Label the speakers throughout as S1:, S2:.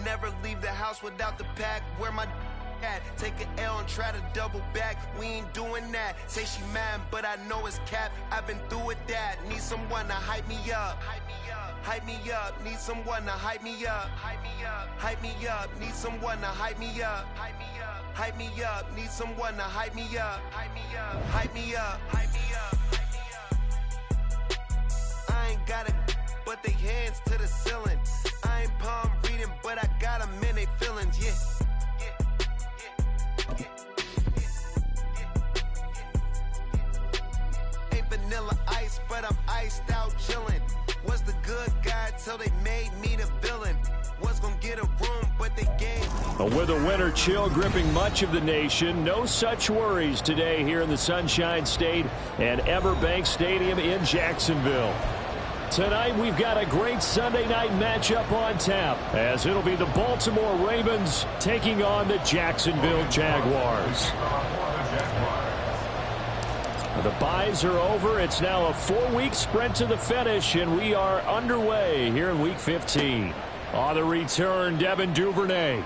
S1: Never leave the house without the pack. Where my at? Take an L and try to double back. We ain't doing that. Say she mad, but I know it's cap. I've been through with that. Need someone to hype me up. Hype me up. Need someone to hype me up. Hype me up. Hype me up. Need someone to hype me up. Hype me up. Hype me up. Need someone to hype me up. Hype me up. Hype me up. Hype me up. I ain't got it, but they hands to the ceiling. I ain't palm reading, but I got them in they feelings, yeah. Ain't vanilla ice, but I'm iced out chillin'. Was the good guy till they made me the villain. Was gonna get a room, but they gave me.
S2: With a winter chill gripping much of the nation, no such worries today here in the Sunshine State and Everbank Stadium in Jacksonville. Tonight, we've got a great Sunday night matchup on tap, as it'll be the Baltimore Ravens taking on the Jacksonville Jaguars. The byes are over. It's now a 4-week sprint to the finish, and we are underway here in Week 15. On the return, Devin Duvernay.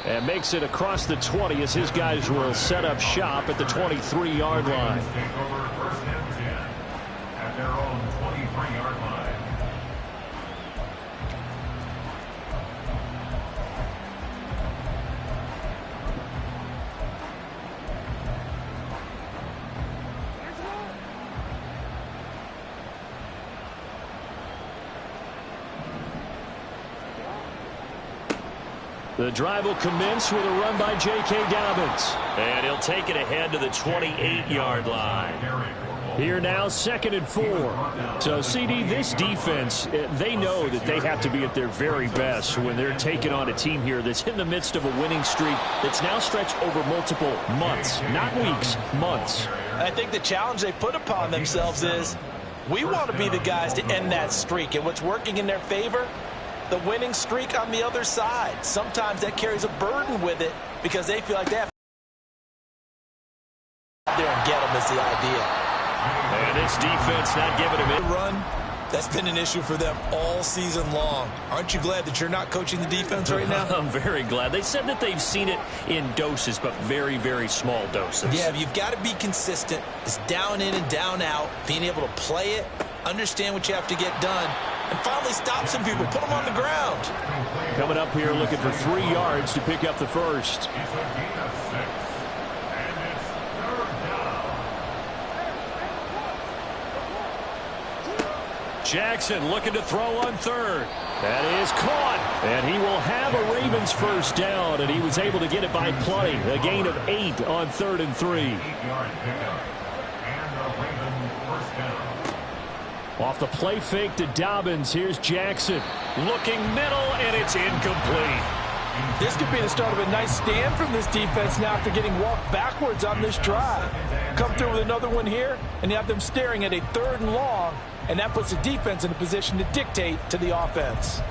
S2: And makes it across the 20 as his guys will set up shop at the 23-yard line.
S3: At their own 23-yard line.
S2: The drive will commence with a run by J.K. Dobbins. And he'll take it ahead to the 28-yard line. Here now, 2nd and 4. So, CD, this defense, they know that they have to be at their very best when they're taking on a team here that's in the midst of a winning streak that's now stretched over multiple months, not weeks, months.
S4: I think the challenge they put upon themselves is we want to be the guys to end that streak. And what's working in their favor? The winning streak on the other side. Sometimes that carries a burden with it because they feel like they have to get there and get them is the idea.
S2: And this defense not giving him a
S4: run. That's been an issue for them all season long. Aren't you glad that you're not coaching the defense right now?
S2: I'm very glad. They said that they've seen it in doses, but very, very small doses.
S4: Yeah, you've got to be consistent. It's down in and down out. Being able to play it, understand what you have to get done, and finally stop some people, put them on the ground.
S2: Coming up here looking for 3 yards to pick up the first. Jackson looking to throw on 3rd. That is caught, and he will have a Ravens first down, and he was able to get it by plenty. A gain of 8 on 3rd and 3. Off the play fake to Dobbins, here's Jackson. Looking middle, and it's incomplete.
S4: This could be the start of a nice stand from this defense now after getting walked backwards on this drive. Come through with another one here, and you have them staring at a 3rd and long, and that puts the defense in a position to dictate to the offense.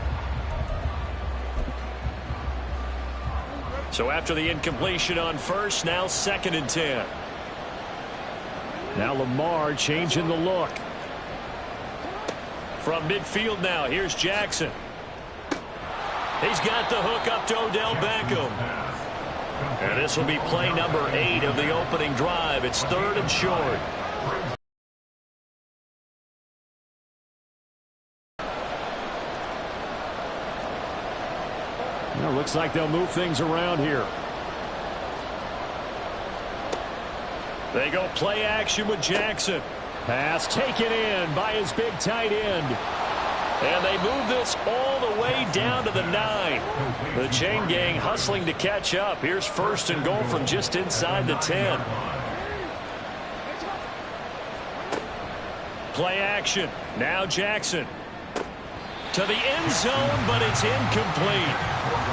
S2: So after the incompletion on 1st, now 2nd and 10. Now Lamar changing the look. From midfield now, here's Jackson. He's got the hook up to Odell Beckham. And this will be play number 8 of the opening drive. It's 3rd and short. Well, looks like they'll move things around here. They go play action with Jackson. Pass taken in by his big tight end. And they move this all the way down to the 9. The chain gang hustling to catch up. Here's 1st and goal from just inside the 10. Play action. Now Jackson. To the end zone, but it's incomplete.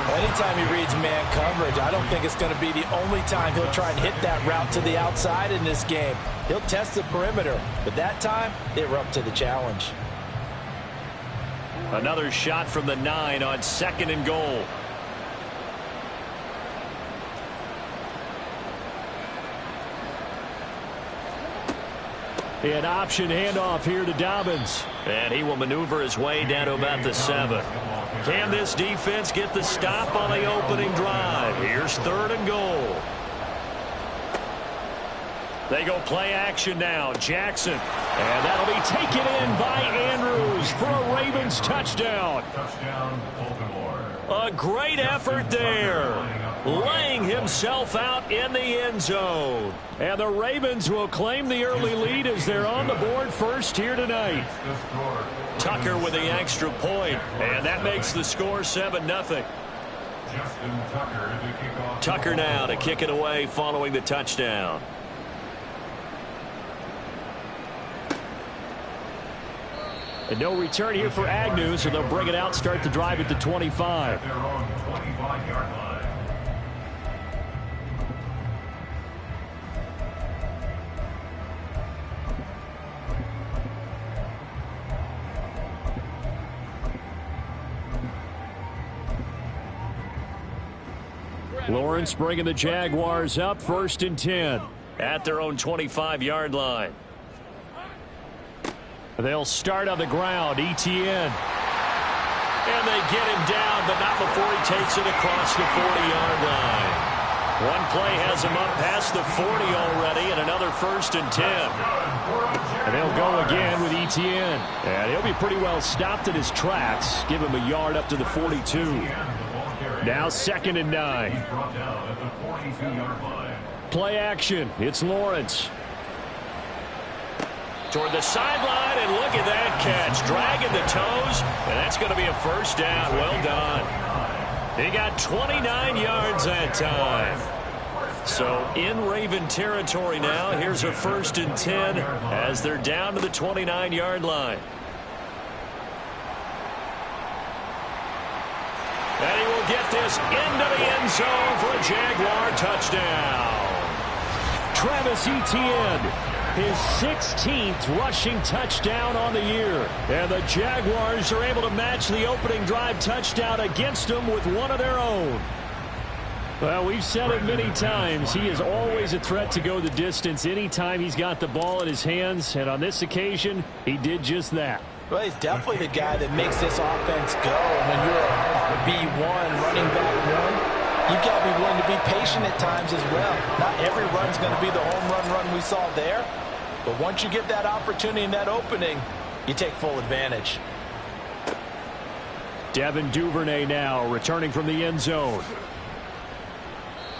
S4: Anytime he reads man coverage, I don't think it's going to be the only time he'll try and hit that route to the outside in this game. He'll test the perimeter, but that time, they were up to the challenge.
S2: Another shot from the 9 on 2nd and goal. An option handoff here to Dobbins. And he will maneuver his way down to about the 7. Can this defense get the stop on the opening drive? Here's 3rd and goal. They go play action now. Jackson. And that'll be taken in by Andrews for a Ravens touchdown.
S3: Touchdown, Baltimore.
S2: A great effort there. Laying himself out in the end zone. And the Ravens will claim the early lead as they're on the board first here tonight. Tucker with the extra point, and that makes the score 7-0.
S3: Justin Tucker to kick off.
S2: Tucker now to kick it away following the touchdown. And no return here for Agnew, so they'll bring it out, start the drive at the 25.
S3: Their own 25-yard line.
S2: Lawrence bringing the Jaguars up, 1st and 10 at their own 25-yard line. They'll start on the ground. Etienne. And they get him down, but not before he takes it across the 40-yard line. One play has him up past the 40 already, and another 1st and 10. And they'll go again with Etienne. And he'll be pretty well stopped in his tracks. Give him a yard up to the 42. Now 2nd and 9.
S3: He's brought down at the 42-yard line.
S2: Play action. It's Lawrence. Toward the sideline, and look at that catch. Dragging the toes, and that's going to be a 1st down. Well done. He got 29 yards that time. So in Raven territory now. Here's a 1st and 10 as they're down to the 29-yard line. And he will get this into the end zone for a Jaguar touchdown. Travis Etienne, his 16th rushing touchdown on the year. And the Jaguars are able to match the opening drive touchdown against them with one of their own. Well, we've said it many times. He is always a threat to go the distance anytime he's got the ball in his hands. And on this occasion, he did just that.
S4: Well, he's definitely the guy that makes this offense go. And when you're a B1, running back one, you've got to be willing to be patient at times as well. Not every run's going to be the home run we saw there. But once you get that opportunity and that opening, you take full advantage.
S2: Devin Duvernay now returning from the end zone.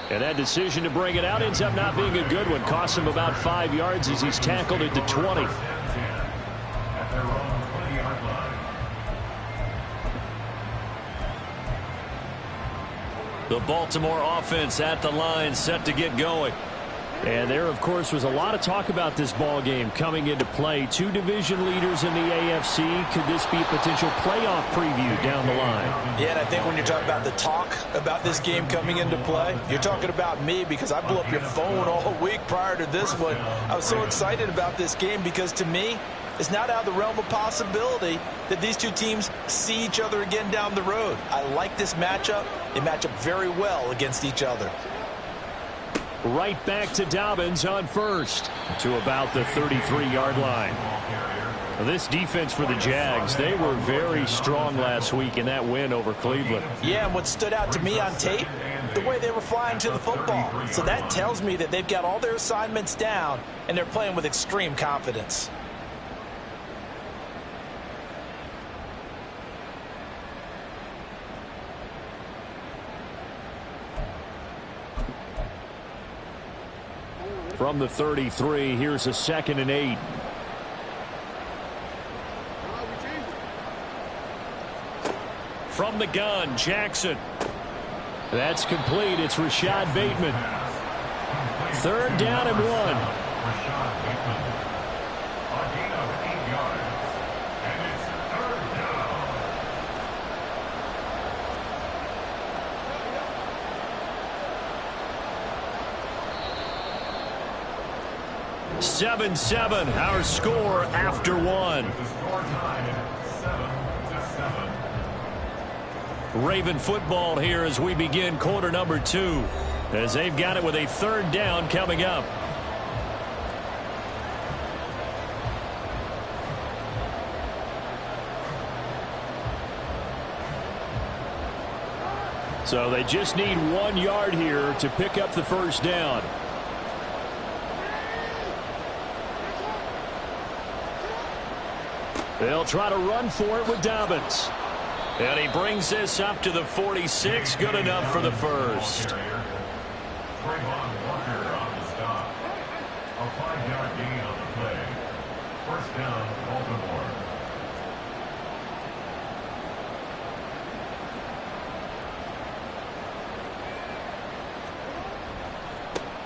S2: And that decision to bring it out ends up not being a good one. Costs him about 5 yards as he's tackled at the 20.
S3: At their own 20-yard line.
S2: The Baltimore offense at the line, set to get going. And there, of course, was a lot of talk about this ball game coming into play. 2 division leaders in the AFC. Could this be a potential playoff preview down the line?
S4: Yeah, and I think when you're talking about the talk about this game coming into play, you're talking about me because I blew up your phone all week prior to this one. I was so excited about this game because, to me, it's not out of the realm of possibility that these two teams see each other again down the road. I like this matchup. They match up very well against each other.
S2: Right back to Dobbins on first to about the 33-yard line. This defense for the Jags, they were very strong last week in that win over Cleveland.
S4: Yeah, and what stood out to me on tape, the way they were flying to the football. So that tells me that they've got all their assignments down and they're playing with extreme confidence.
S2: From the 33, here's a 2nd and 8. From the gun, Jackson. That's complete. It's Rashad Bateman. 3rd down and 1.
S3: Rashad Bateman. A gain of 8 yards. And it's 3rd down.
S2: 7-7, our score after 1.
S3: The score tied 7-7.
S2: Raven football here as we begin quarter number 2, as they've got it with a 3rd down coming up. So they just need 1 yard here to pick up the first down. They'll try to run for it with Dobbins. And he brings this up to the 46. Good enough for the first.
S3: A 5-yard gain on the play. First down, Baltimore.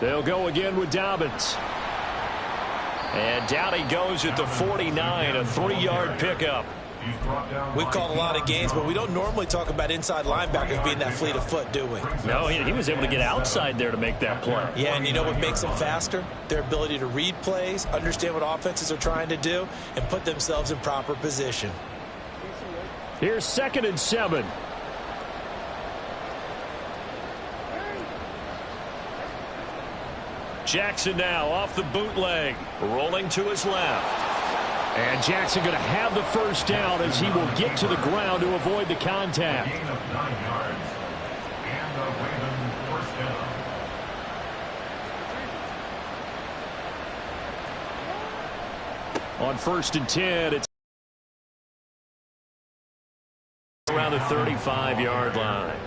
S2: They'll go again with Dobbins. And down he goes at the 49, a 3-yard pickup.
S4: We've called a lot of games, but we don't normally talk about inside linebackers being that fleet of foot, do we?
S2: No, he was able to get outside there to make that play.
S4: Yeah, and you know what makes them faster? Their ability to read plays, understand what offenses are trying to do, and put themselves in proper position.
S2: Here's 2nd and 7. Jackson now off the bootleg, rolling to his left. And Jackson going to have the first down as he will get to the ground to avoid the contact.
S3: Gain of 9 yards. And the Ravens first down.
S2: On 1st and 10, it's around the 35-yard line.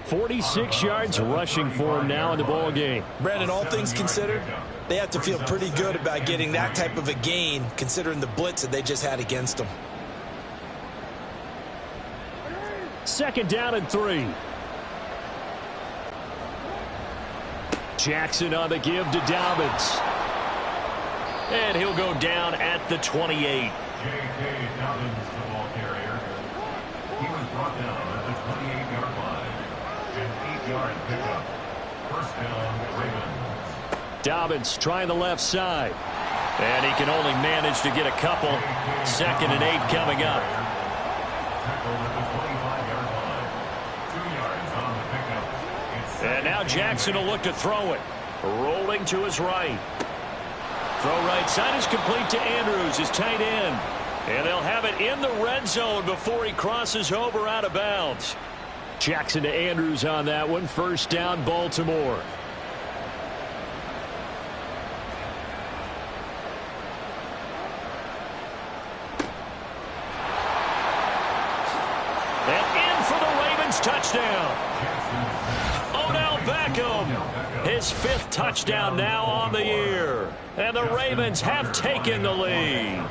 S2: 46 yards rushing for him now in the ball game.
S4: Brandon, all things considered, they have to feel pretty good about getting that type of a gain considering the blitz that they just had against them.
S2: 2nd down and 3. Jackson on the give to Dobbins. And he'll go down at the 28.
S3: J.K. Dobbins, the ball carrier. He was brought down at the 28-yard line. An 8-yard pickup. First down, Ravens.
S2: Dobbins trying the left side. And he can only manage to get a couple. 2nd and 8 coming up.
S3: Tackled at the 25-yard line. 2 yards on the pickup.
S2: And now Jackson will look to throw it. Rolling to his right. Throw right side is complete to Andrews, his tight end. And they'll have it in the red zone before he crosses over out of bounds. Jackson to Andrews on that one. First down, Baltimore. Touchdown. Odell Beckham, his 5th touchdown now on the year. And the Ravens have taken the lead.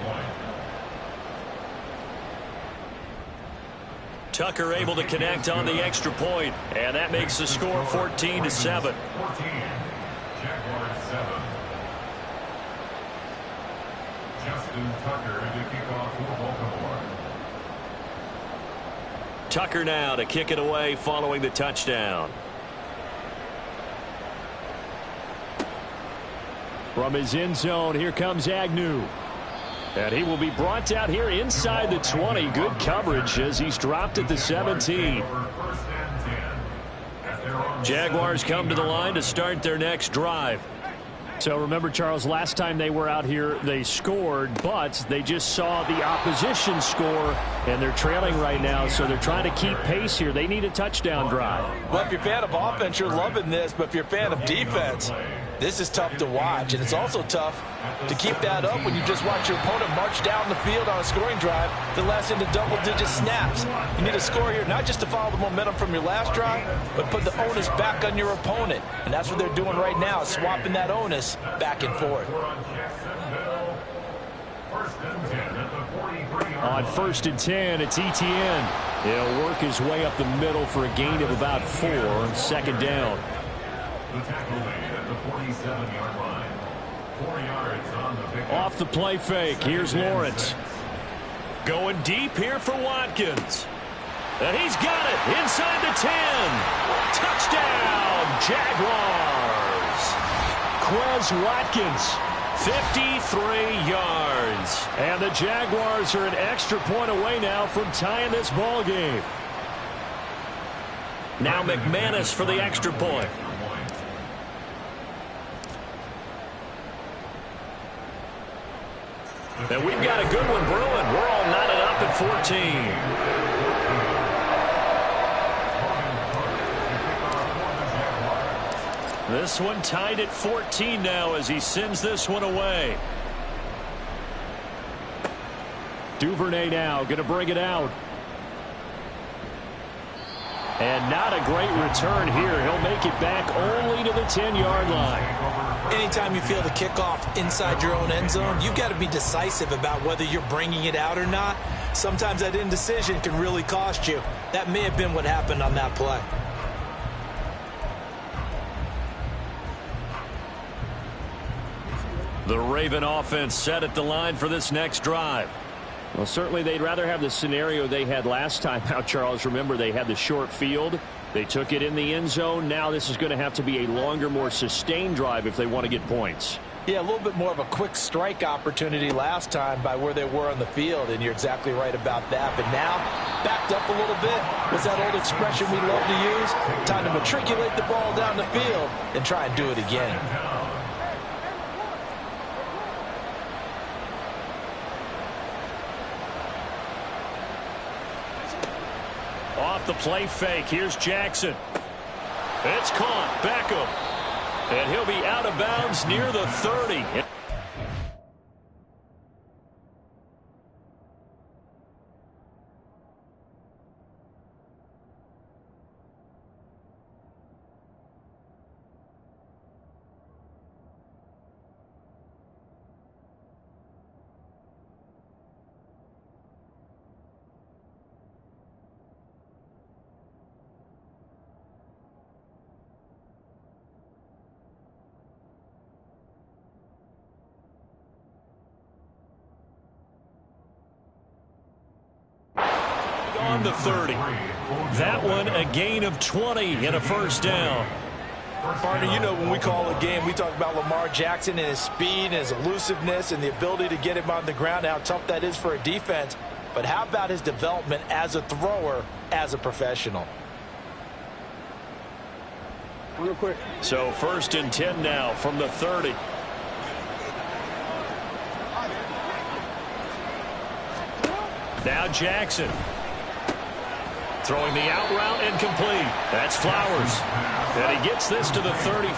S2: Tucker able to connect on the extra point, and that makes the score 14-7.
S3: 14. Jaguars 7. Justin Tucker to kick off for Baltimore.
S2: Tucker now to kick it away following the touchdown. From his end zone, here comes Agnew. And he will be brought down here inside the 20. Good coverage as he's dropped at the 17. Jaguars come to the line to start their next drive. So remember, Charles, last time they were out here, they scored, but they just saw the opposition score, and they're trailing right now, so they're trying to keep pace here. They need a touchdown drive.
S4: Well, if you're a fan of offense, you're loving this, but if you're a fan of defense, this is tough to watch, and it's also tough to keep that up when you just watch your opponent march down the field on a scoring drive that lasts into double-digit snaps. You need a score here, not just to follow the momentum from your last drive, but put the onus back on your opponent, and that's what they're doing right now, swapping that onus back and forth.
S2: On 1st and 10, it's Etienne. He'll work his way up the middle for a gain of about 4. 2nd down.
S3: The tackle made at the 47-yard line. 4 yards on the pickup.
S2: Off the play fake, here's Lawrence. Going deep here for Watkins. And he's got it inside the 10. Touchdown, Jaguars. Quez Watkins, 53 yards. And the Jaguars are an extra point away now from tying this ball game. Now McManus for the extra point. And we've got a good one brewing. We're all knotted up at 14. This one tied at 14 now as he sends this one away. Duvernay now going to bring it out. And not a great return here. He'll make it back only to the 10-yard line.
S4: Anytime you feel the kickoff inside your own end zone, you've got to be decisive about whether you're bringing it out or not. Sometimes that indecision can really cost you. That may have been what happened on that play.
S2: The Raven offense set at the line for this next drive.
S5: Well, certainly they'd rather have the scenario they had last time out, Charles. Remember, they had the short field. They took it in the end zone. Now this is going to have to be a longer, more sustained drive if they want to get points.
S4: Yeah, a little bit more of a quick strike opportunity last time by where they were on the field, and you're exactly right about that. But now, backed up a little bit. What's that old expression we love to use? Time to matriculate the ball down the field and try and do it again.
S2: Off the play fake, here's Jackson. It's caught, Beckham. And he'll be out of bounds near the 30. On the 30. That one a gain of 20 and a first down.
S4: Partner, you know when we call a game, we talk about Lamar Jackson and his speed and his elusiveness and the ability to get him on the ground, how tough that is for a defense. But how about his development as a thrower, as a professional?
S5: Real quick.
S2: So 1st and 10 now from the 30. Now Jackson. Throwing the out route incomplete. That's Flowers. And he gets this to the 35.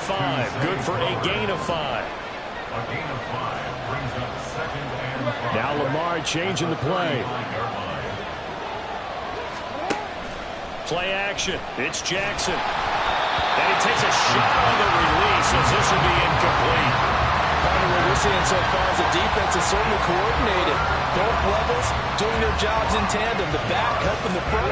S2: Good for a gain of 5.
S3: A gain of 5 brings up 2nd and 5.
S2: Now Lamar changing the play. Play action. It's Jackson. And he takes a shot on the release as this will be incomplete.
S4: What we're seeing so far is the defense is certainly coordinated. Both levels doing their jobs in tandem. The back helping the front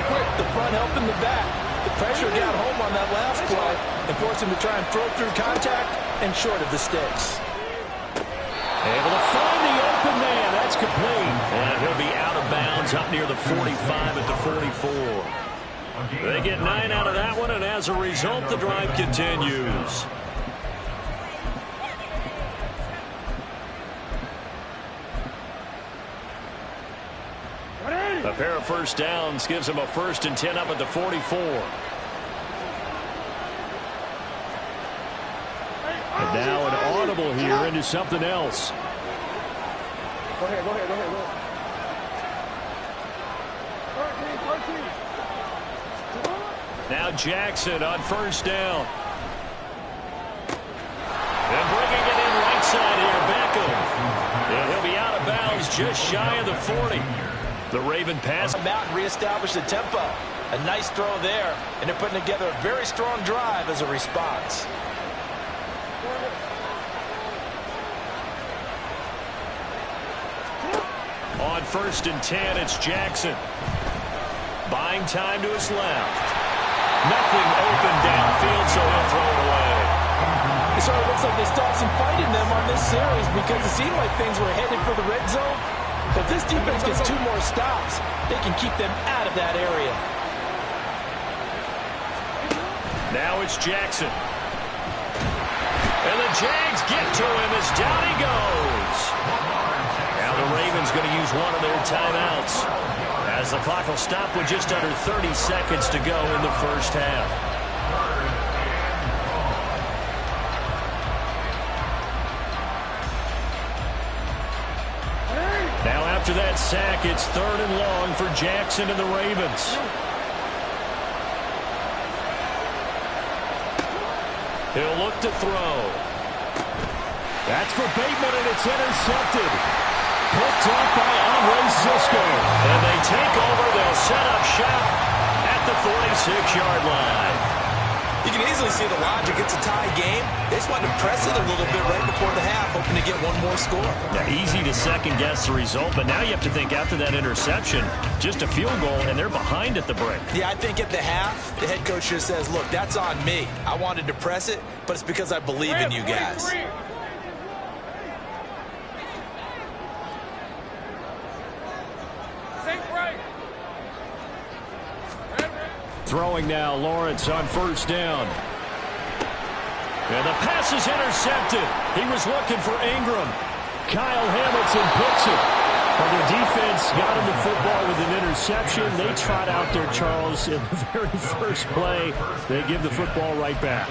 S4: helping the back. The pressure got home on that last play and forced him to try and throw through contact and short of the sticks.
S2: Able to find the open man. That's complete. And he'll be out of bounds up near the 45 at the 44. They get 9 out of that one, and as a result, the drive continues. A pair of first downs gives him a 1st and 10 up at the 44. And now an audible here into something else.
S5: Go ahead.
S2: Now Jackson on 1st down. And bringing it in right side here, Beckham. And he'll be out of bounds just shy of the 40. The Raven pass.
S4: Out and reestablish the tempo. A nice throw there, and they're putting together a very strong drive as a response.
S2: On 1st and 10, it's Jackson. Buying time to his left. Nothing open downfield, so he'll throw it away.
S4: It sort of looks like they stopped some fight in them on this series because it seemed like things were headed for the red zone. But this defense gets 2 more stops. They can keep them out of that area.
S2: Now it's Jackson. And the Jags get to him as down he goes. Now the Ravens going to use one of their timeouts as the clock will stop with just under 30 seconds to go in the first half. Now after that sack, it's 3rd and long for Jackson and the Ravens. He'll look to throw. That's for Bateman, and it's intercepted. Picked up by Andre Cisco. And they take over. They'll set up shop at the 46-yard line.
S4: You can easily see the logic. It's a tie game. They just wanted to press it a little bit right before the half, hoping to get one more score.
S2: Now, easy to second-guess the result, but now you have to think after that interception, just a field goal, and they're behind at the break.
S4: Yeah, I think at the half, the head coach just says, look, that's on me. I wanted to press it, but it's because I believe in you guys.
S2: Throwing now, Lawrence on first down. And the pass is intercepted. He was looking for Ingram. Kyle Hamilton picks it. But the defense got him the football with an interception. They trot out there, Charles, in the very first play. They give the football right back.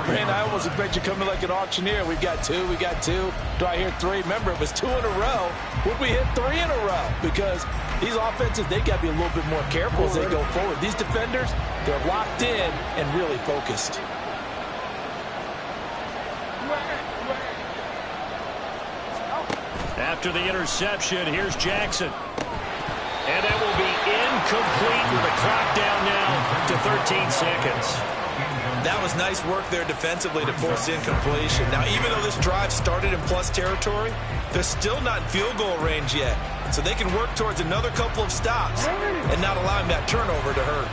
S4: Man, I almost expect you coming like an auctioneer. We've got two. Do I hear three? Remember, it was 2 in a row. Would we hit 3 in a row? Because these offenses, they got to be a little bit more careful as they go forward. These defenders, they're locked in and really focused.
S2: After the interception, here's Jackson. And that will be incomplete with the clock down now to 13 seconds.
S4: That was nice work there defensively to force incompletion. Now, even though this drive started in plus territory, they're still not in field goal range yet. So they can work towards another couple of stops and not allowing that turnover to hurt.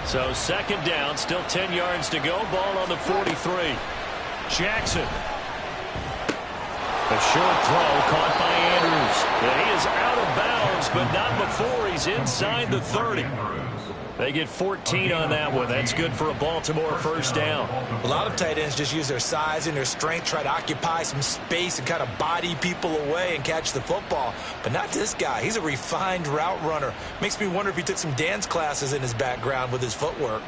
S2: So second down, still 10 yards to go. Ball on the 43. Jackson. A short throw caught by Andrews. And he is out of bounds, but not before he's inside the 30. They get 14 on that one. That's good for a Baltimore first down.
S4: A lot of tight ends just use their size and their strength, try to occupy some space and kind of body people away and catch the football. But not this guy. He's a refined route runner. Makes me wonder if he took some dance classes in his background with his footwork.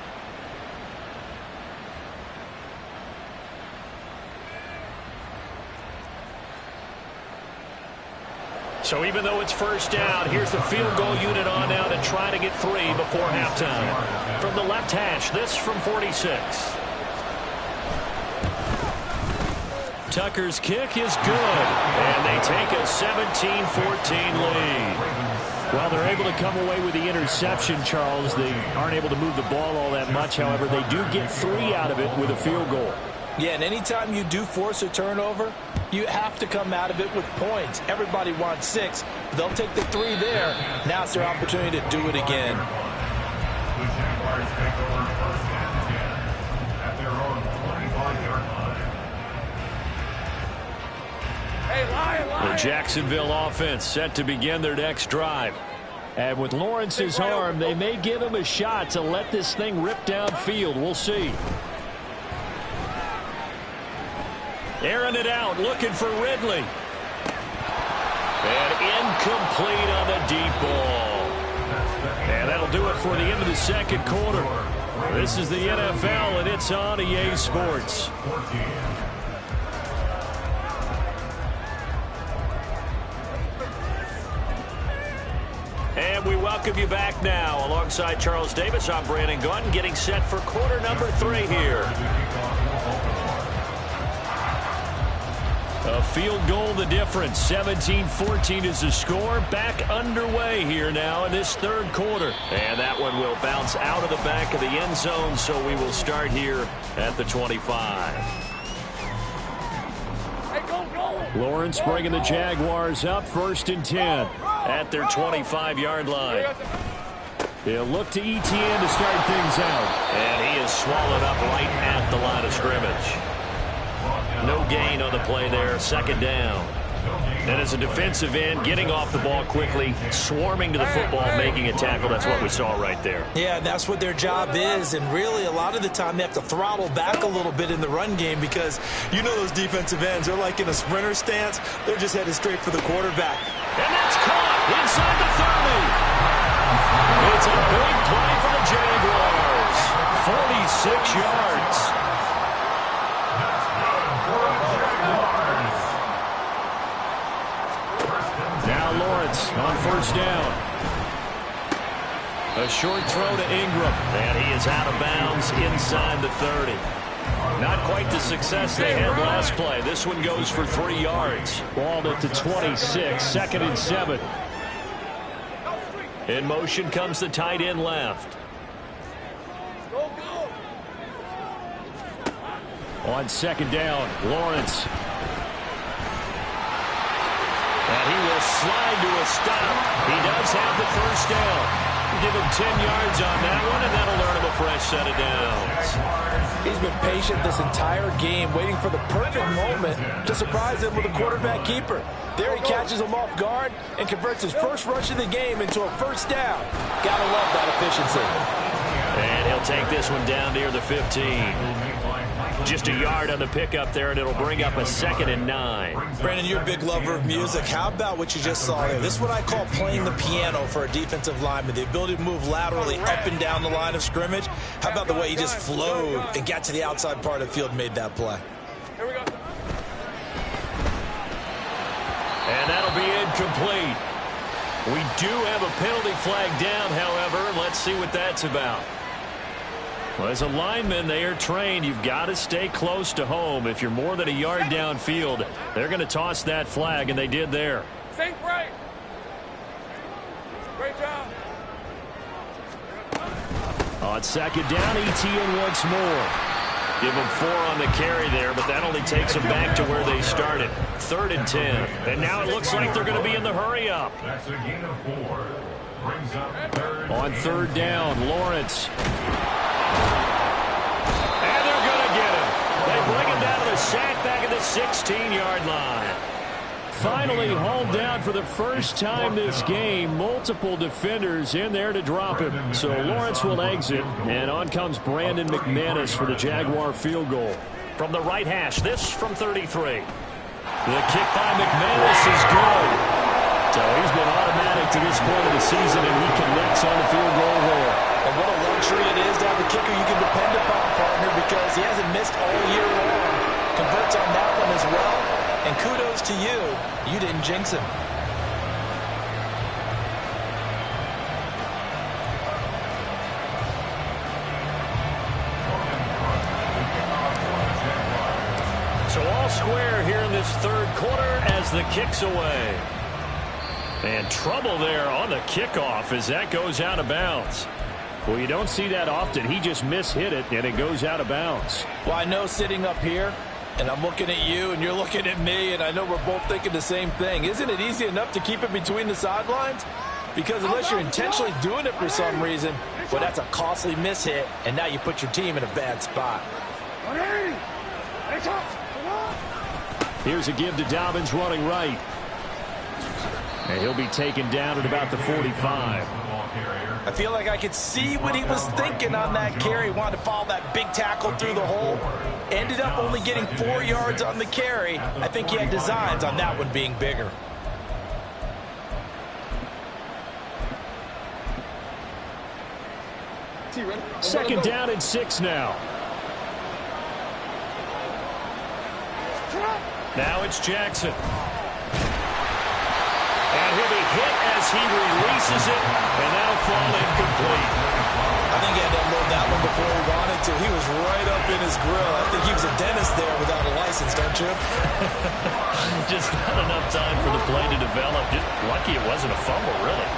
S2: So even though it's first down, here's the field goal unit on now to try to get 3 before halftime. From the left hash, this from 46. Tucker's kick is good, and they take a 17-14 lead. Well, they're able to come away with the interception, Charles. They aren't able to move the ball all that much. However, they do get 3 out of it with a field goal.
S4: Yeah, and anytime you do force a turnover, you have to come out of it with points. Everybody wants 6. But they'll take the 3 there. Now it's their opportunity to do it again.
S3: The Jaguars take over first and 10 at their own 25-yard line.
S2: The Jacksonville offense set to begin their next drive. And with Lawrence's arm, they may give him a shot to let this thing rip downfield. We'll see. Airing it out, looking for Ridley. And incomplete on the deep ball. And that'll do it for the end of the second quarter. This is the NFL, and it's on EA Sports. And we welcome you back now. Alongside Charles Davis, I'm Brandon Gaudin, getting set for quarter number 3 here. A field goal the difference. 17-14 is the score. Back underway here now in this third quarter. And that one will bounce out of the back of the end zone, so we will start here at the 25. Lawrence bringing the Jaguars up, 1st and 10 at their 25-yard line. They'll look to ETN to start things out. And he is swallowed up right at the line of scrimmage. No gain on the play there, 2nd down. And as a defensive end, getting off the ball quickly, swarming to the football, making a tackle. That's what we saw right there.
S4: Yeah, that's what their job is. And really, a lot of the time, they have to throttle back a little bit in the run game because you know those defensive ends, they're like in a sprinter stance. They're just headed straight for the quarterback.
S2: And that's caught inside the 30. It's a big play for the Jaguars. 46 yards. Now Lawrence on 1st down. A short throw to Ingram. And he is out of bounds inside the 30. Not quite the success they had last play. This one goes for 3 yards.
S5: Ball at the 26, 2nd and 7.
S2: In motion comes the tight end left.
S5: On 2nd down, Lawrence.
S2: And he will slide to a stop. He does have the first down. Give him 10 yards on that one, and that'll earn him a fresh set of downs.
S4: He's been patient this entire game, waiting for the perfect moment to surprise him with a quarterback keeper. There he catches him off guard and converts his first rush of the game into a first down. Gotta love that efficiency.
S2: And he'll take this one down near the 15. Just a yard on the pickup there, and it'll bring up a 2nd and 9.
S6: Brandon, you're a big lover of music. How about what you just saw there? This is what I call playing the piano for a defensive lineman. The ability to move laterally up and down the line of scrimmage. How about the way he just flowed and got to the outside part of the field and made that play?
S7: Here we go.
S2: And that'll be incomplete. We do have a penalty flag down, however. Let's see what that's about. Well, as a lineman, they are trained. You've got to stay close to home. If you're more than a yard downfield, they're going to toss that flag, and they did there.
S7: Think right. Great job.
S2: On 2nd down, ETN once more. Give them 4 on the carry there, but that only takes them back to where they started. 3rd and 10. And now it looks like they're going to be in the hurry-up.
S3: That's a gain of 4. Brings up 3rd.
S2: On 3rd down, Lawrence. And they're going to get him. They bring him down to the sack back at the 16-yard line.
S5: Finally hauled down for the first time this game. Multiple defenders in there to drop him. So Lawrence will exit, and on comes Brandon McManus for the Jaguar field goal.
S2: From the right hash, this from 33. The kick by McManus is good.
S5: So he's been automatic to this point of the season, and he connects on the field goal there.
S4: And what a luxury it is to have a kicker you can depend upon, partner, because he hasn't missed all year long. Converts on that one as well. And kudos to you. You didn't jinx him.
S2: So all square here in this 3rd quarter as the kick's away. And trouble there on the kickoff as that goes out of bounds.
S5: Well, you don't see that often. He just mishit it, and it goes out of bounds.
S4: Well, I know sitting up here, and I'm looking at you, and you're looking at me, and I know we're both thinking the same thing. Isn't it easy enough to keep it between the sidelines? Because unless you're intentionally doing it for some reason, well, that's a costly mishit, and now you put your team in a bad spot.
S5: Here's a give to Dobbins running right. And he'll be taken down at about the 45.
S4: I feel like I could see what he was thinking on that carry. He wanted to follow that big tackle through the hole. Ended up only getting 4 yards on the carry. I think he had designs on that one being bigger.
S5: Second down and 6 now.
S2: Now it's Jackson. And he'll be hit as he releases it, and that'll fall incomplete.
S6: I think he had to unload that one before he wanted to. He was right up in his grill. I think he was a dentist there without a license, don't you?
S2: Just not enough time for the play to develop. Just lucky it wasn't a fumble, really.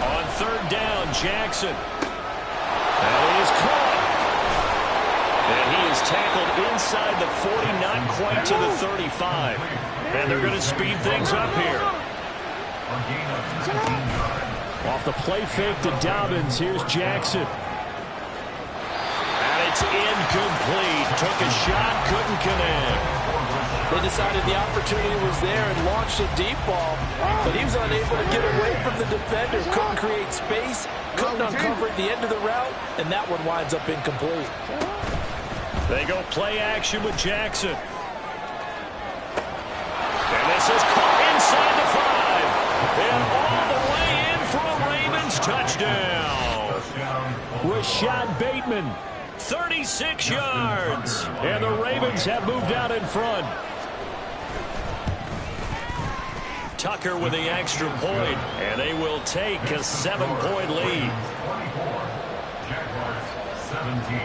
S2: On 3rd down, Jackson. That is caught. And he is tackled inside the 40, not quite to the 35. And they're going to speed things up here.
S5: Off the play fake to Dobbins, here's Jackson.
S2: And it's incomplete. Took a shot, couldn't connect.
S4: They decided the opportunity was there and launched a deep ball, but he was unable to get away from the defender. Couldn't create space, couldn't uncover at the end of the route, and that one winds up incomplete.
S2: They go play action with Jackson. And this is caught inside the 5. And all the way in for a Ravens touchdown.
S5: Rashad Bateman.
S2: 36 yards.
S5: And the Ravens have moved out in front.
S2: Tucker with the extra point, and they will take a 7-point lead.
S3: Jaguars 17.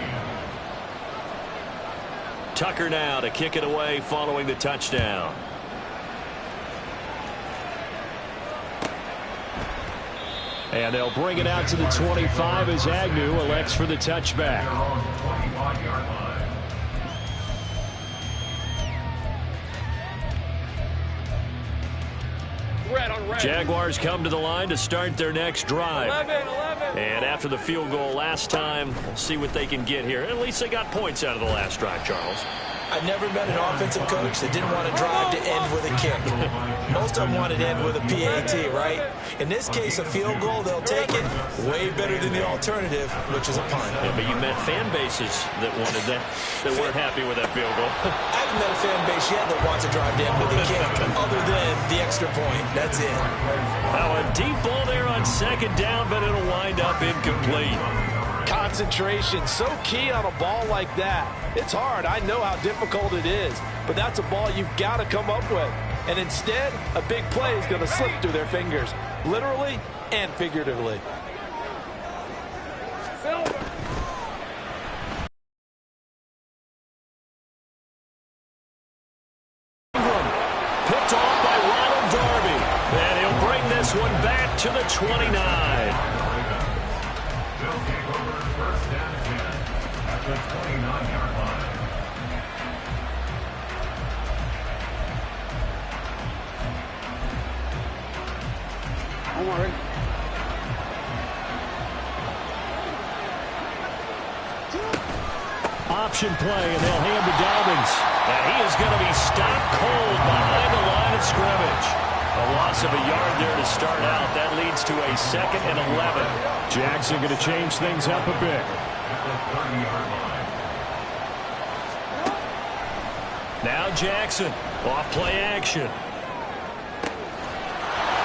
S5: Tucker now to kick it away following the touchdown. And they'll bring it out to the 25 as Agnew elects for the touchback.
S3: Their own 25-yard line.
S5: Jaguars come to the line to start their next drive.
S4: 11.
S5: And after the field goal last time, we'll see what they can get here. At least they got points out of the last drive, Charles.
S6: I never met an offensive coach that didn't want to drive to end with a kick. Most of them wanted to end with a PAT, right? In this case, a field goal, they'll take it. Way better than the alternative, which is a punt.
S5: Yeah, but you met fan bases that wanted that weren't happy with that field goal.
S6: I haven't met a fan base yet that wants to drive to end with a kick, other than the extra point. That's it.
S5: Now a deep ball there on second down, but it'll wind up incomplete.
S4: Concentration, so key on a ball like that. It's hard. I know how difficult it is, but that's a ball you've got to come up with. And instead, a big play is going to slip through their fingers, literally and figuratively.
S5: Picked off by Ronald Darby. And he'll bring this one back to the 29.
S3: They'll take over first down 10 at the 29-yard line.
S5: Option play, and they'll hand to Dobbins. And he is going to be stopped cold behind the line of scrimmage. A loss of a yard there to start out. That leads to a 2nd and 11.
S2: Jackson going to change things up a bit.
S3: At the 30-yard line.
S5: Now Jackson, off play action.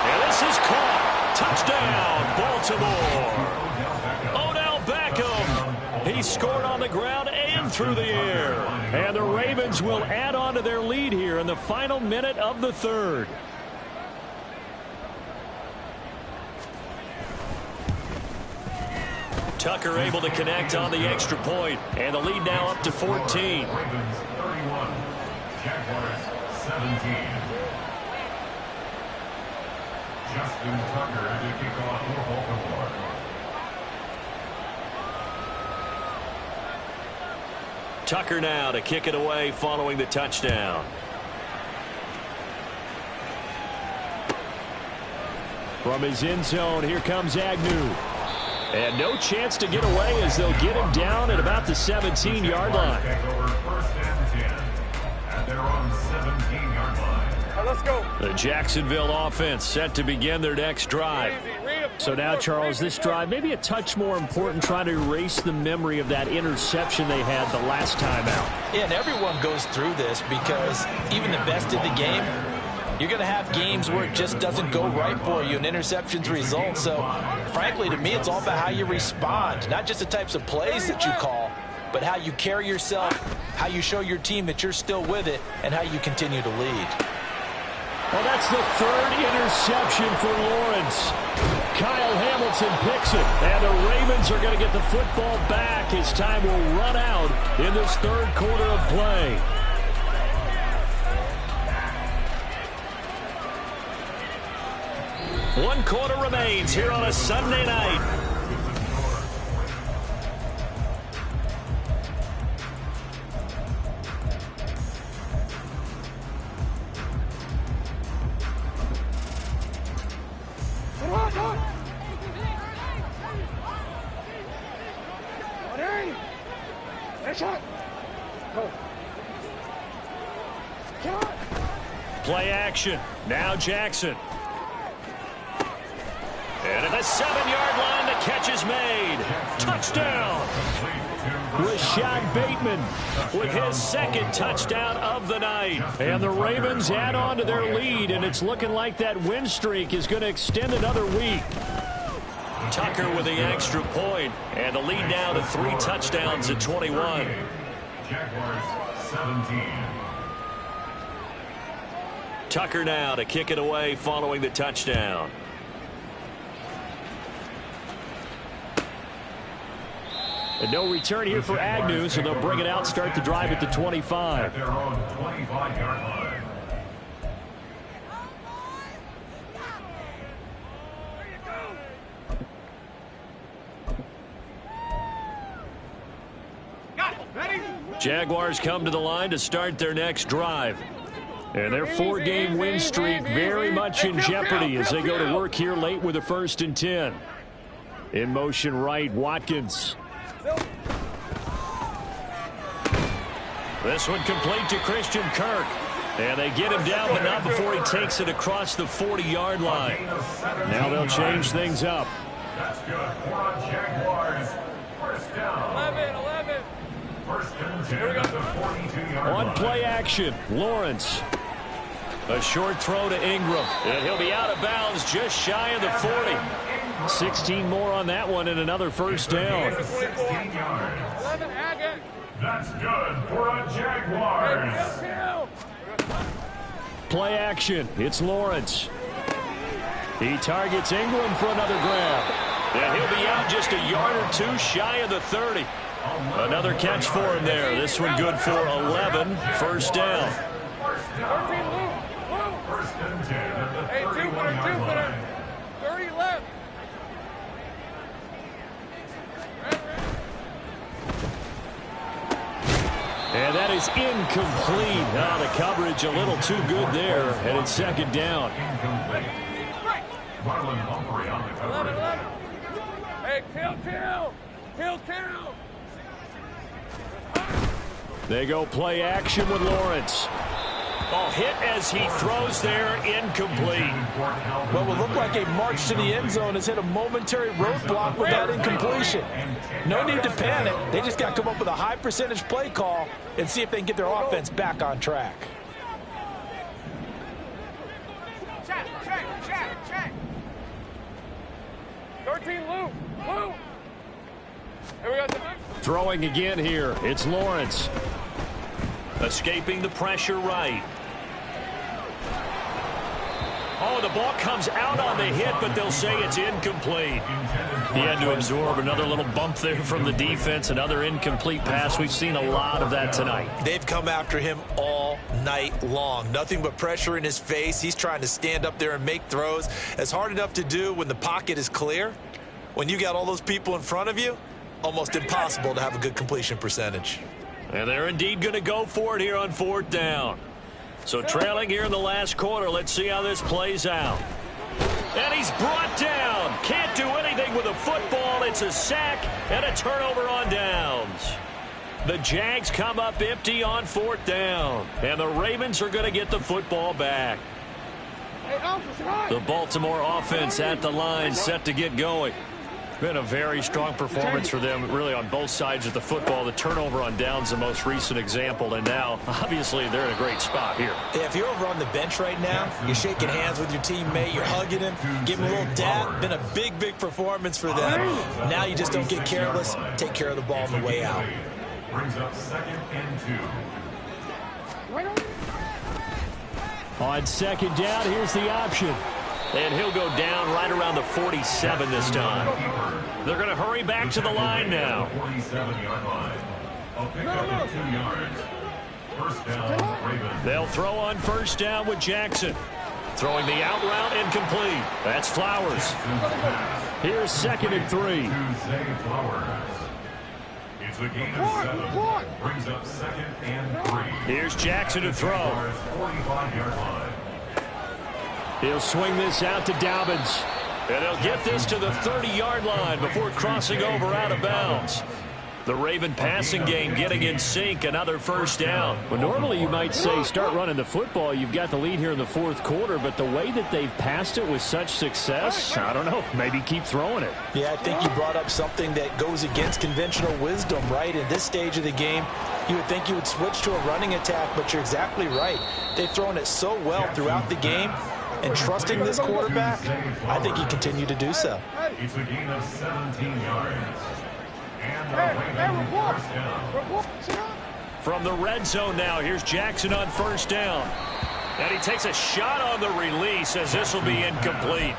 S5: And this is caught. Touchdown, Baltimore. Odell Beckham. He scored on the ground and through the air. And the Ravens will add on to their lead here in the final minute of the third. Tucker able to connect on the extra point, and the lead now up to 14.
S3: Ravens 31. Jaguars 17. Justin Tucker to kick off for Baltimore.
S5: Tucker now to kick it away following the touchdown.
S2: From his end zone, here comes Agnew. And no chance to get away as they'll get him down at about the 17-yard line.
S3: Take over first and 10 at their own 17-yard line.
S4: Let's go.
S5: The Jacksonville offense set to begin their next drive.
S2: So now, Charles, this drive maybe a touch more important, trying to erase the memory of that interception they had the last time out.
S6: Yeah, and everyone goes through this because even the best in the game, you're going to have games where it just doesn't go right for you and interceptions result. So, frankly, to me, it's all about how you respond, not just the types of plays that you call, but how you carry yourself, how you show your team that you're still with it, and how you continue to lead.
S2: Well, that's the third interception for Lawrence. Kyle Hamilton picks it, and the Ravens are going to get the football back as time will run out in this third quarter of play.
S5: One quarter remains here on a Sunday night. Play action. Now Jackson. And at the 7-yard line, the catch is made. Touchdown.
S2: Rashad Bateman
S5: With his second touchdown of the night.
S2: and the Ravens add on to their lead, and it's looking like that win streak is going to extend another week.
S5: Tucker with the extra point, and the lead now to 3 touchdowns at 21.
S3: Jaguars 17.
S5: Tucker now to kick it away following the touchdown.
S2: And no return here for Agnew, so they'll bring it out, start the drive at the 25.
S3: At their own 25-yard line.
S2: Jaguars come to the line to start their next drive. And their 4-game win streak very much in jeopardy as they go to work here late with a 1st and 10. In motion right, Watkins. This one complete to Christian Kirk. And they get him down, but not before he takes it across the 40-yard line. Now they'll change things up.
S3: That's good for Jaguars. First down.
S7: 11.
S3: First and 10 at the 42-yard line.
S2: On play action, Lawrence. A short throw to Ingram. And he'll be out of bounds just shy of the 40. 16 more on that one and another first down.
S3: 16 yards.
S7: 11, Haggett.
S3: That's good for a Jaguars.
S2: Play action, it's Lawrence. He targets Ingram for another grab. And he'll be out just a yard or two shy of the 30. Another catch for him there. This one good for 11. First down.
S3: First and 10 at the
S7: Hey,
S3: 31-yard line.
S7: 30 left.
S2: And that is incomplete. Now the coverage a little too good there. And it's second down.
S3: Incomplete. Marlon Humphrey on the coverage.
S7: 11. Hey, kill.
S2: They go play action with Lawrence. Oh, hit as he throws there, incomplete.
S4: What will look like a march to the end zone has hit a momentary roadblock with that incompletion. No need to panic. They just got to come up with a high percentage play call and see if they can get their offense back on track.
S7: Check. 13, Lou. Here we go.
S2: Throwing again here. It's Lawrence. Escaping the pressure right. Oh, the ball comes out on the hit, but they'll say it's incomplete. He had to absorb another little bump there from the defense, another incomplete pass. We've seen a lot of that tonight.
S6: They've come after him all night long. Nothing but pressure in his face. He's trying to stand up there and make throws. It's hard enough to do when the pocket is clear. When you got all those people in front of you, almost impossible to have a good completion percentage.
S2: And they're indeed going to go for it here on 4th down. So trailing here in the last quarter, let's see how this plays out. And he's brought down. Can't do anything with a football. It's a sack and a turnover on downs. The Jags come up empty on 4th down. And the Ravens are going to get the football back. The Baltimore offense at the line, set to get going. Been a very strong performance for them, really, on both sides of the football. The turnover on downs, the most recent example, and now, obviously, they're in a great spot here.
S6: Yeah, if you're over on the bench right now, you're shaking hands with your teammate, you're hugging him, giving him a little dap. Been a big, big performance for them. Now you just don't get careless. Take care of the ball on the way out.
S3: Brings up 2nd and 2.
S2: On 2nd down, here's the option. And he'll go down right around the 47 this time. They're going to hurry back to the line now.
S3: 47-yard line. A pickup of 2 yards. First down, Ravens.
S2: They'll throw on 1st down with Jackson. Throwing the out route incomplete. That's Flowers. Here's 2nd and 3.
S3: To Zay Flowers. It's a gain of 7. Brings up 2nd and 3.
S2: Here's Jackson to throw.
S3: 45-yard line.
S2: He'll swing this out to Dobbins. And he'll get this to the 30-yard line before crossing over out of bounds. The Raven passing game getting in sync, another first down. Well, normally you might say start running the football. You've got the lead here in the 4th quarter, but the way that they've passed it with such success, I don't know, maybe keep throwing it.
S4: Yeah, I think you brought up something that goes against conventional wisdom, right? In this stage of the game, you would think you would switch to a running attack, but you're exactly right. They've thrown it so well throughout the game. And trusting this quarterback, I think he continued to do so.
S3: It's a gain of 17 yards. And the Ravens first down.
S2: From the red zone now, here's Jackson on 1st down. And he takes a shot on the release as this will be incomplete.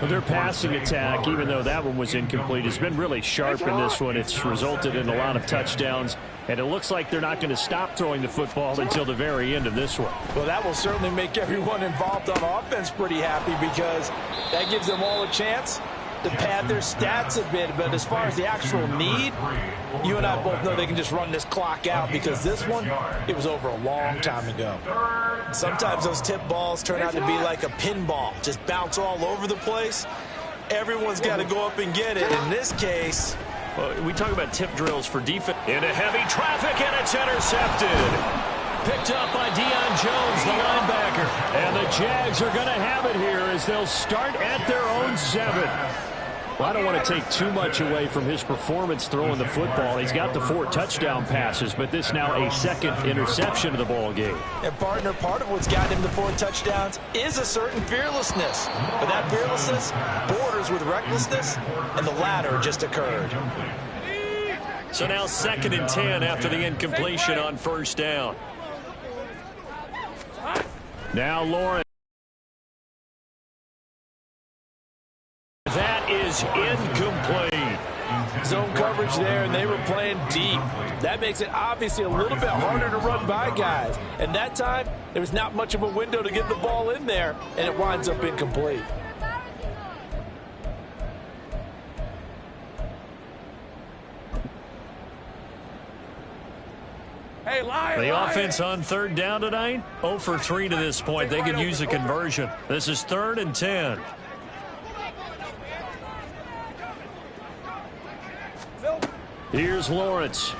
S2: Well, their passing attack, even though that one was incomplete, has been really sharp in this one. It's resulted in a lot of touchdowns, and it looks like they're not going to stop throwing the football until the very end of this one.
S4: Well, that will certainly make everyone involved on offense pretty happy, because that gives them all a chance to pad their stats a bit. But as far as the actual need, you and I both know they can just run this clock out, because this one, it was over a long time ago.
S6: Sometimes those tip balls turn out to be like a pinball, just bounce all over the place. Everyone's got to go up and get it. In this case,
S2: well, we talk about tip drills for defense. Into heavy traffic, and it's intercepted. Picked up by Deion Jones, the linebacker. And the Jags are going to have it here as they'll start at their own 7. Well, I don't want to take too much away from his performance throwing the football. He's got the 4 touchdown passes, but this now a second interception of the ball game.
S6: And partner, part of what's gotten him the 4 touchdowns is a certain fearlessness. But that fearlessness borders with recklessness, and the latter just occurred.
S2: So now 2nd and 10 after the incompletion on 1st down. Now Lawrence. That is incomplete.
S4: Zone coverage there, and they were playing deep. That makes it obviously a little bit harder to run by guys. And that time, there was not much of a window to get the ball in there, and it winds up incomplete.
S7: Hey, Lion,
S2: The
S7: Lion.
S2: offense on 3rd down tonight, 0 for 3 to this point. They could use a conversion. This is 3rd and 10. Here's Lawrence.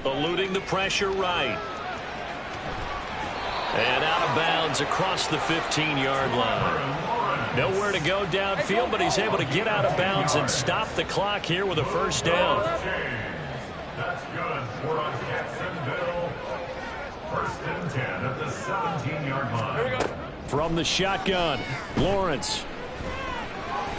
S2: Eluding the pressure right. And out of bounds across the 15-yard line. Nowhere to go downfield, but he's able to get out of bounds and stop the clock here with a 1st down.
S3: That's good for Jacksonville. 1st and 10 at the 17-yard line.
S7: Here we go.
S2: From the shotgun, Lawrence.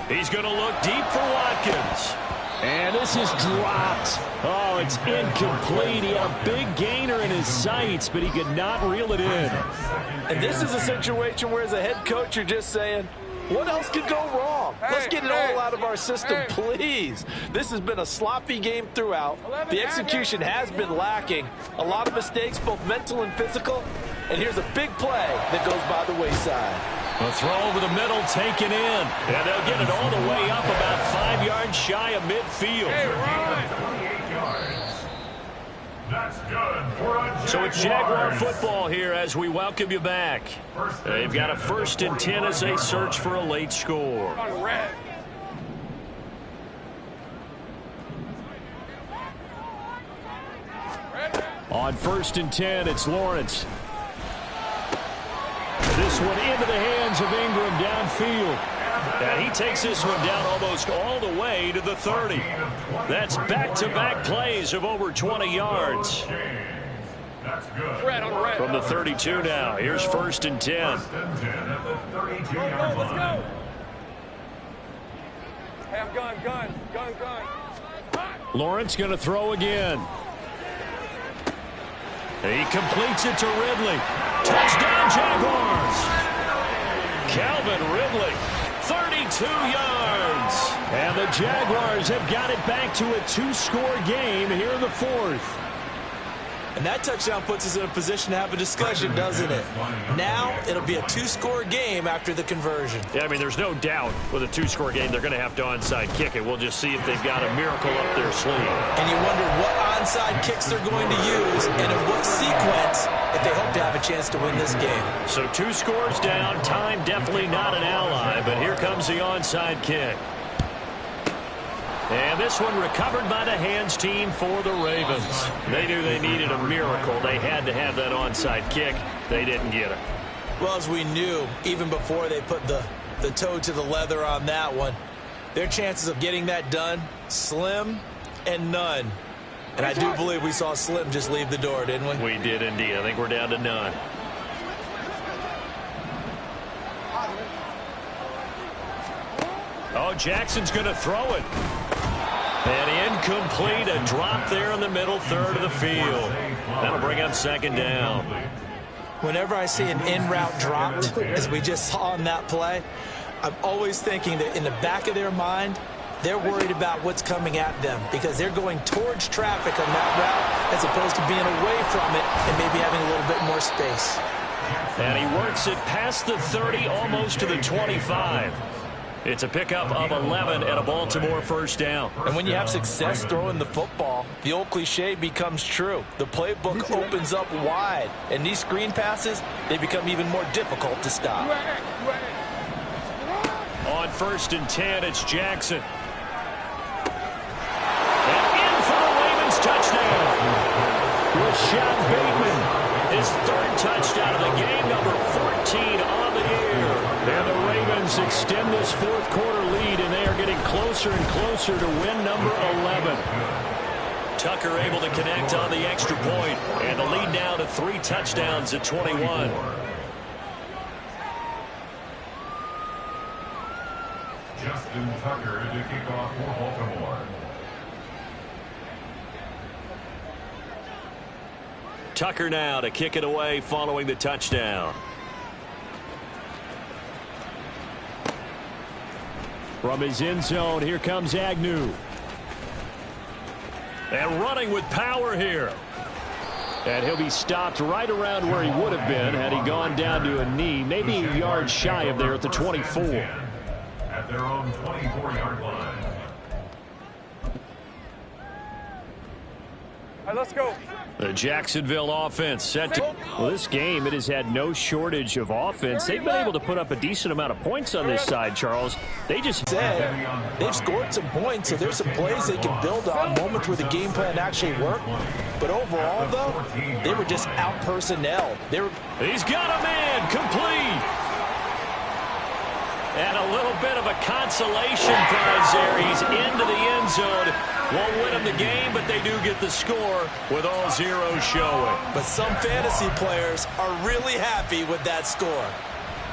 S2: He's going to look deep for Watkins. And this is dropped. Oh, it's incomplete. He had a big gainer in his sights, but he could not reel it in.
S4: And this is a situation where, as a head coach, you're just saying, what else could go wrong? Let's get it all out of our system, please. This has been a sloppy game throughout. The execution has been lacking. A lot of mistakes, both mental and physical. And here's a big play that goes by the wayside.
S2: A throw over the middle, taken in. And they'll get it all the way up about 5 yards shy of midfield.
S7: Hey, Ron.
S3: 28 yards. That's good for a
S2: So it's Jaguar football here as we welcome you back. They've got a 1st and 10 as they search for a late score.
S7: On red.
S2: On 1st and 10, it's Lawrence. This one into the hands of Ingram downfield. And he takes this one down almost all the way to the 30. That's back-to-back plays of over 20 yards.
S3: That's good.
S7: Red on red.
S2: From the 32 now, here's 1st and 10.
S3: 1st and 10 at the 32-yard
S7: Let's
S3: line.
S7: go. Hey, I'm gun.
S2: Lawrence going to throw again. He completes it to Ridley. Touchdown, Jaguars. Calvin Ridley, 32 yards. And the Jaguars have got it back to a 2-score game here in the 4th.
S6: And that touchdown puts us in a position to have a discussion, doesn't it? Now it'll be a 2-score game after the conversion.
S2: Yeah, I mean, there's no doubt with a 2-score game, they're going to have to onside kick it. We'll just see if they've got a miracle up their sleeve.
S6: And you wonder what onside kicks they're going to use and in what sequence if they hope to have a chance to win this game.
S2: So 2 scores down, time definitely not an ally, but here comes the onside kick. And this one recovered by the hands team for the Ravens. They knew they needed a miracle. They had to have that onside kick. They didn't get it.
S6: Well, as we knew, even before they put the toe to the leather on that one, their chances of getting that done, slim and none. And I do believe we saw Slim just leave the door, didn't we?
S2: We did indeed. I think we're down to none. Oh, Jackson's going to throw it. And incomplete, a drop there in the middle third of the field. That'll bring up 2nd down.
S6: Whenever I see an in-route dropped, as we just saw on that play, I'm always thinking that in the back of their mind, they're worried about what's coming at them because they're going towards traffic on that route as opposed to being away from it and maybe having a little bit more space.
S2: And he works it past the 30, almost to the 25. It's a pickup of 11 and a Baltimore first down.
S4: And when you have success throwing the football, the old cliche becomes true. The playbook opens up wide, and these screen passes, they become even more difficult to stop.
S2: On 1st and 10, it's Jackson. And in for the Ravens touchdown. Rashad Bateman, his 3rd touchdown of the game, number 14 on the year. And the Ravens extend this 4th quarter lead, and they are getting closer and closer to win number 11. Tucker able to connect on the extra point, and the lead now to 3 touchdowns at 21.
S3: Justin Tucker to kick off for Baltimore.
S2: Tucker now to kick it away following the touchdown. From his end zone, here comes Agnew. And running with power here. And he'll be stopped right around where he would have been had he gone down to a knee, maybe a yard shy of there at the 24.
S3: At their own 24-yard line.
S7: All right, let's go.
S2: The Jacksonville offense set to... Well, this game, it has had no shortage of offense. They've been able to put up a decent amount of points on this side, Charles. They just...
S4: They've scored some points, so there's some plays they can build on, moments where the game plan actually worked. But overall, though, they were just out-personnel.
S2: He's got a man, complete. And a little bit of a consolation prize there. He's into the end zone. Won't win them the game, but they do get the score with all zeros showing.
S6: But some fantasy players are really happy with that score.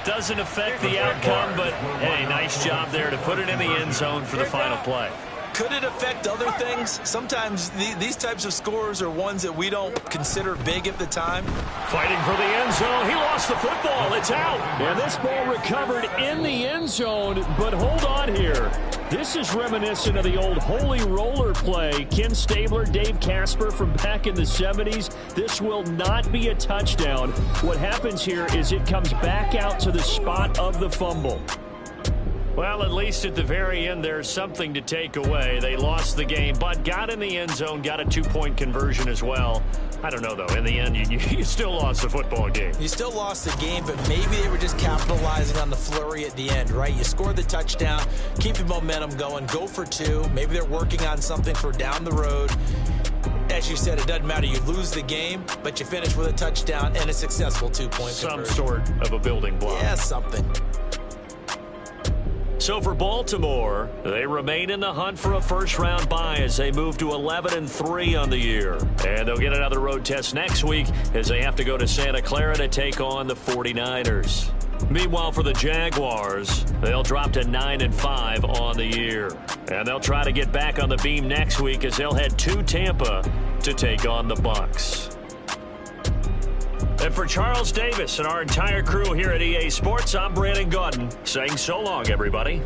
S2: Doesn't affect the outcome, but, hey, nice job there to put it in the end zone for the final play.
S6: Could it affect other things? Sometimes these types of scores are ones that we don't consider big at the time.
S2: Fighting for the end zone. He lost the football. It's out. And this ball recovered in the end zone, but hold on here. This is reminiscent of the old holy roller play. Ken Stabler, Dave Casper from back in the 70s. This will not be a touchdown. What happens here is it comes back out to the spot of the fumble. Well, at least at the very end, there's something to take away. They lost the game, but got in the end zone, got a 2-point conversion as well. I don't know, though. In the end, you still lost the football game.
S6: You still lost the game, but maybe they were just capitalizing on the flurry at the end, right? You scored the touchdown, keep the momentum going, go for 2. Maybe they're working on something for down the road. As you said, it doesn't matter. You lose the game, but you finish with a touchdown and a successful 2-point conversion.
S2: Some sort of a building block.
S6: Yeah, something.
S2: So for Baltimore, they remain in the hunt for a first-round bye as they move to 11-3 on the year. And they'll get another road test next week as they have to go to Santa Clara to take on the 49ers. Meanwhile, for the Jaguars, they'll drop to 9-5 on the year. And they'll try to get back on the beam next week as they'll head to Tampa to take on the Bucs. And for Charles Davis and our entire crew here at EA Sports, I'm Brandon Gaudin saying so long, everybody.